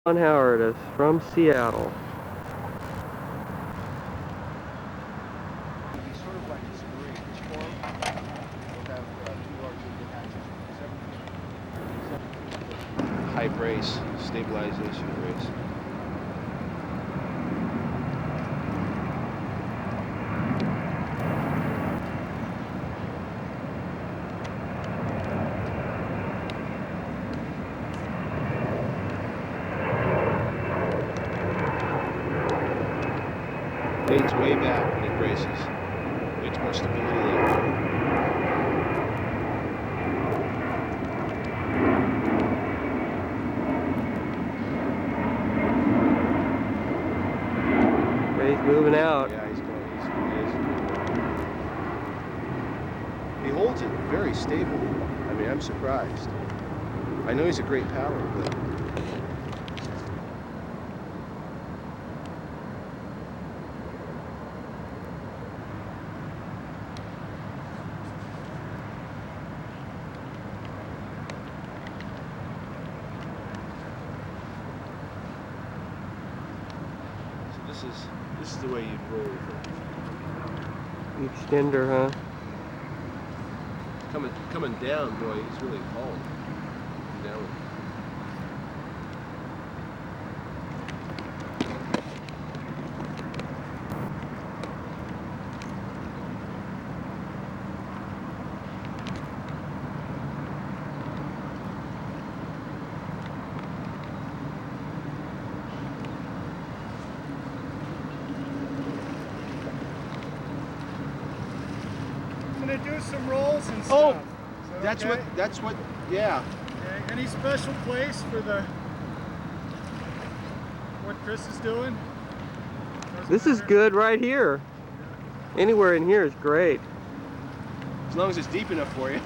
Don Howard is from Seattle. He's sort of like a submarine. His form will have two large inlet hatches, 17 high brace, stabilization brace. Fades way back when he braces. Gets more stability there. He's moving out. Yeah, he's going. He holds it very stable. I mean, I'm surprised. I know he's a great paddler, but this is the way you'd roll with it. The extender, huh? Coming down, boy, he's really hauled. Down. Gonna do some rolls and Oh, stuff. that's okay? what, yeah. Okay. Any special place for what Chris is doing? This is good right here. Anywhere in here is great. As long as it's deep enough for you.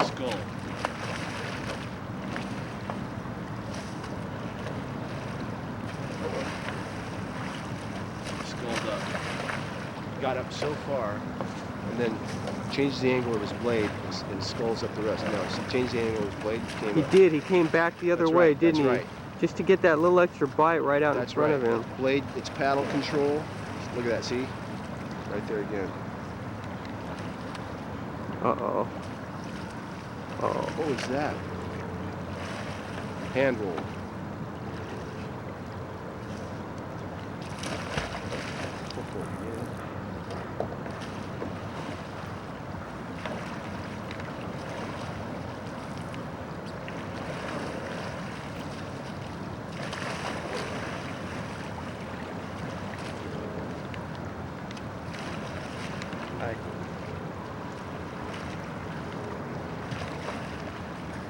Skull. Skulled up. Got up so far, and then changed the angle of his blade and skulls up the rest. No, so changed the angle of his blade. Came He up. did. He came back the other That's way, right, didn't he? that's right. Just to get that little extra bite right out That's in front right. of him. Blade, it's paddle control. Look at that, see? Right there again. Uh-oh. Uh-oh. What was that? Hand roll.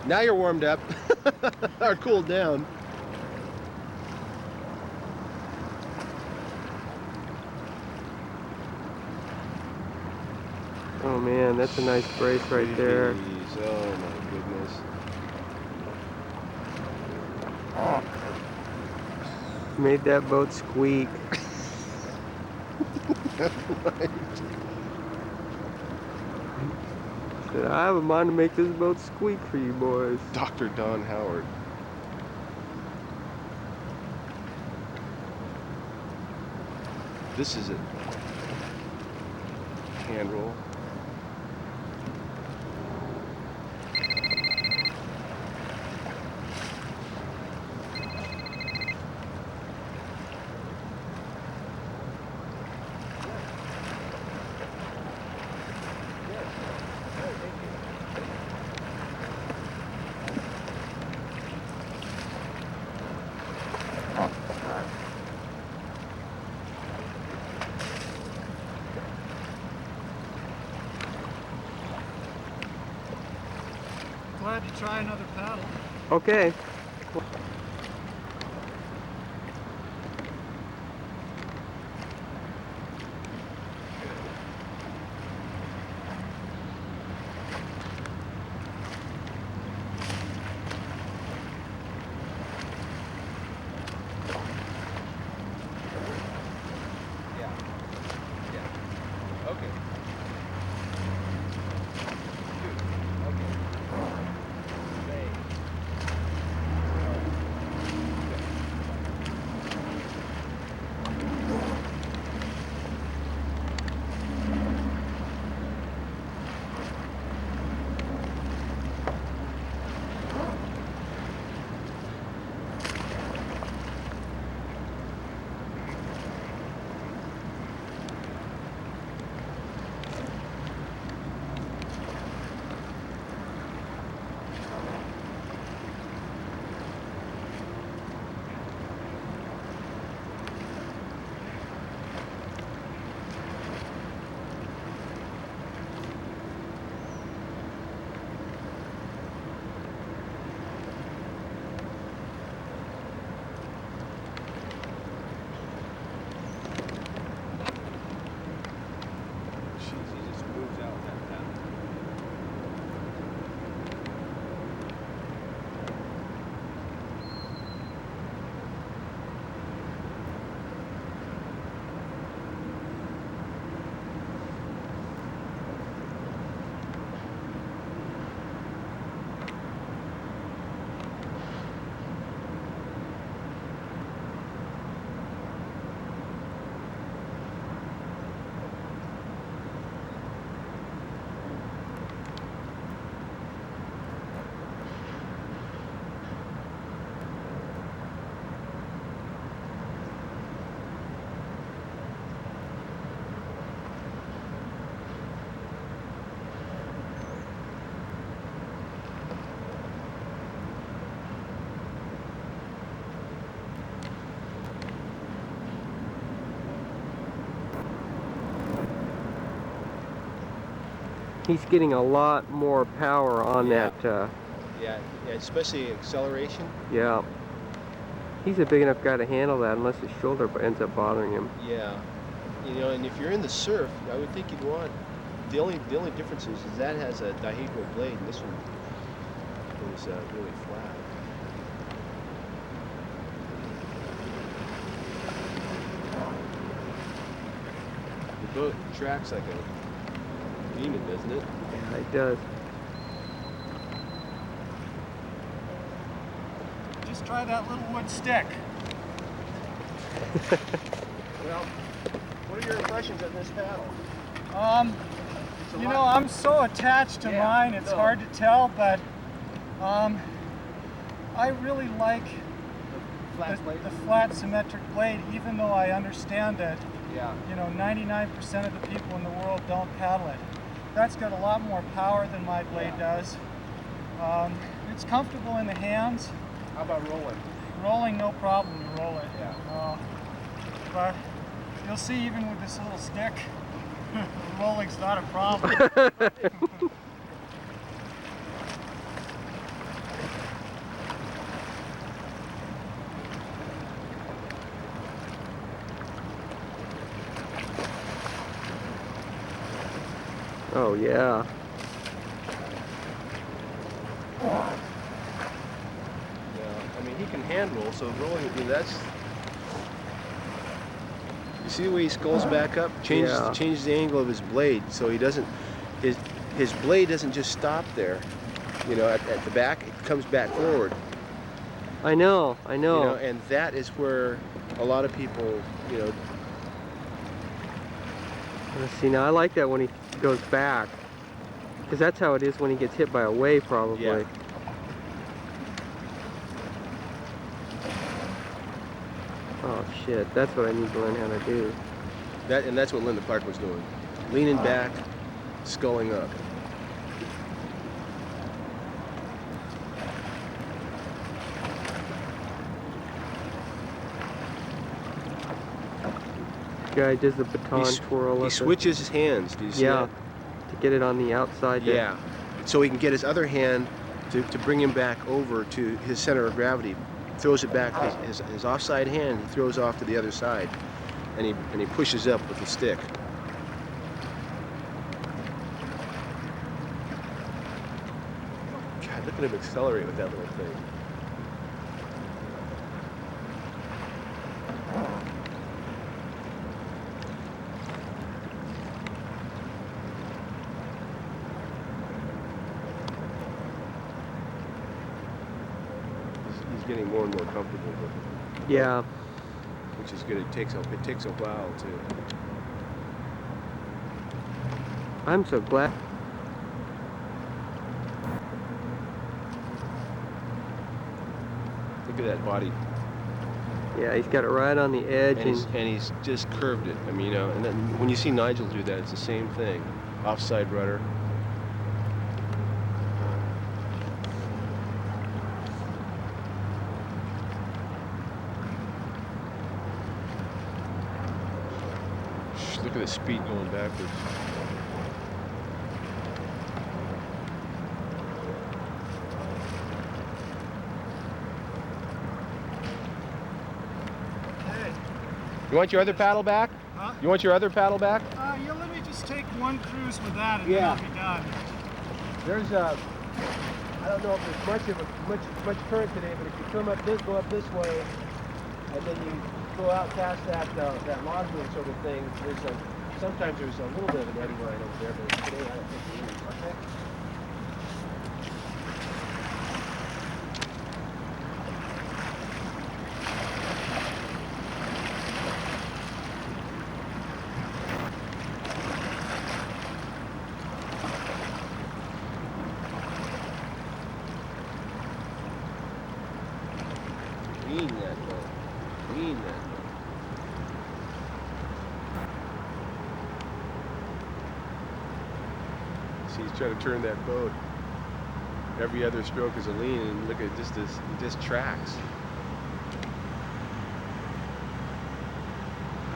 Now you're warmed up or cooled down. Oh man, that's a nice brace right there. Jeez, oh my goodness. Made that boat squeak. Right. Said, I have a mind to make this boat squeak for you boys. Dr. Don Howard. This is it. Hand roll. Glad to try another paddle. Okay. He's getting a lot more power on Yeah. that. Yeah, especially acceleration. Yeah. He's a big enough guy to handle that unless his shoulder ends up bothering him. Yeah, you know, and if you're in the surf, I would think you'd want. The only difference is that has a dihedral blade, and this one is really flat. The boat tracks like a demon, doesn't it? Yeah, it does. Just try that little wood stick. Well, what are your impressions of this paddle? You know, I'm so attached to mine, it's hard to tell, but I really like the flat symmetric blade, even though I understand that, Yeah. you know, 99% of the people in the world don't paddle it. That's got a lot more power than my blade does. It's comfortable in the hands. How about rolling? Rolling, no problem to roll it. Yeah. But you'll see, even with this little stick, rolling's not a problem. Oh yeah. Yeah. I mean, he can hand roll, so rolling, I mean, that's. You see the way he sculls back up? Changes the angle of his blade, so he doesn't. His blade doesn't just stop there. You know, at the back, it comes back forward. I know. You know, and that is where a lot of people, you know. See, now I like that when he goes back, because that's how it is when he gets hit by a wave, probably. Yeah. Oh shit, that's what I need to learn how to do. And that's what Linda Clark was doing. Leaning back, sculling up. Guy does the baton twirl. He switches his hands. Do you see yeah, that? to get it on the outside. Yeah. So he can get his other hand to bring him back over to his center of gravity. Throws it back. His offside hand he throws off to the other side, and he pushes up with the stick. God, look at him accelerate with that little thing. He's getting more and more comfortable with it. Yeah. Which is good. It takes a while to. I'm so glad. Look at that body. Yeah, he's got it right on the edge, and he's just curved it. I mean, you know, and then when you see Nigel do that, it's the same thing. Offside rudder. Look at the speed going backwards. Okay. You want your other paddle back? Huh? You want your other paddle back? Yeah, let me just take one cruise with that and Yeah. then I'll be done. There's I don't know if there's much current today, but if you come up this, go up this way, and then you go out past that logwood sort of thing, sometimes there's a little bit of an eddy line over there, but today I don't think there is. Okay. Lean that boat. Lean that boat. See, he's trying to turn that boat. Every other stroke is a lean, and look at this. It just tracks.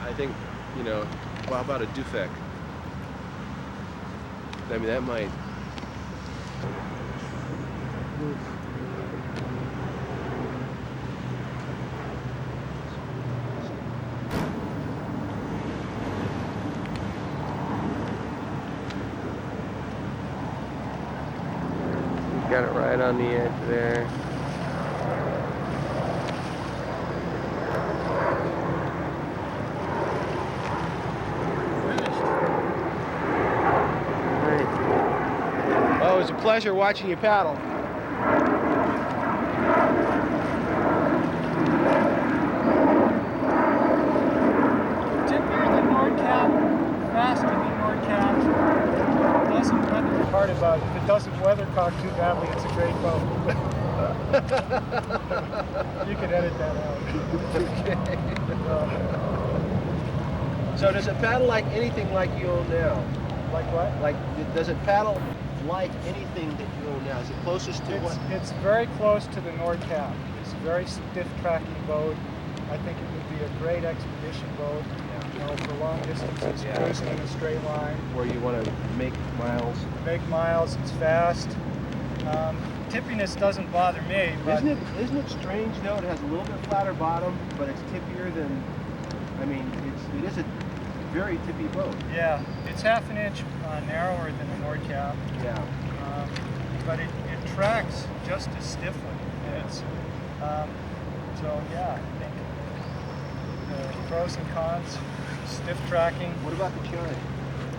I think, you know, well, how about a Dufek? I mean, that might. Got it right on the edge there. Nice. Oh, it was a pleasure watching you paddle. Tippier than Nordcap, faster than Nordcap. Doesn't weather. The part about if it doesn't weathercock too badly, it's a great boat. You can edit that out. So does it paddle like anything like you own now? Like what? Like, does it paddle like anything that you own now? Is it closest to what? It's very close to the Nordcap. It's a very stiff tracking boat. I think it would be a great expedition boat. You know, for long distances, Yeah. cruising in a straight line. Where you want to make miles? Make miles, it's fast. Tippiness doesn't bother me, but Isn't it strange though? It has a little bit flatter bottom, but it's tippier than. I mean, it is a very tippy boat. yeah, it's half an inch narrower than the Nordcap, Yeah. but it tracks just as stiffly. And it's, so yeah, I think the pros and cons, stiff tracking. What about the chine?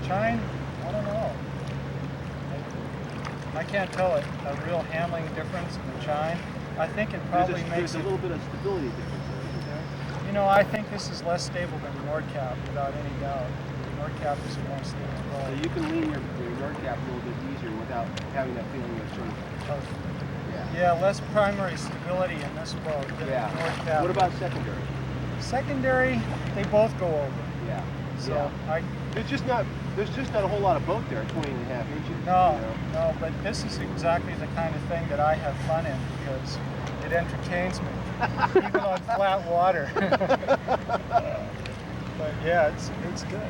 Chine, I don't know. I can't tell a real handling difference in the chine. I think it probably makes There's a it, little bit of stability difference there, isn't there? you know, I think this is less stable than the Nordcap, without any doubt. The Nordcap is a more stable So boat. you can lean your Nordcap a little bit easier without having that feeling of sort of. Yeah, less primary stability in this boat than Yeah. the Nordcap. What about secondary? Secondary? They both go over. Yeah. So There's just not a whole lot of boat there, 20.5 inches. no, you know? no, but this is exactly the kind of thing that I have fun in because it entertains me, even on flat water. But yeah, it's good.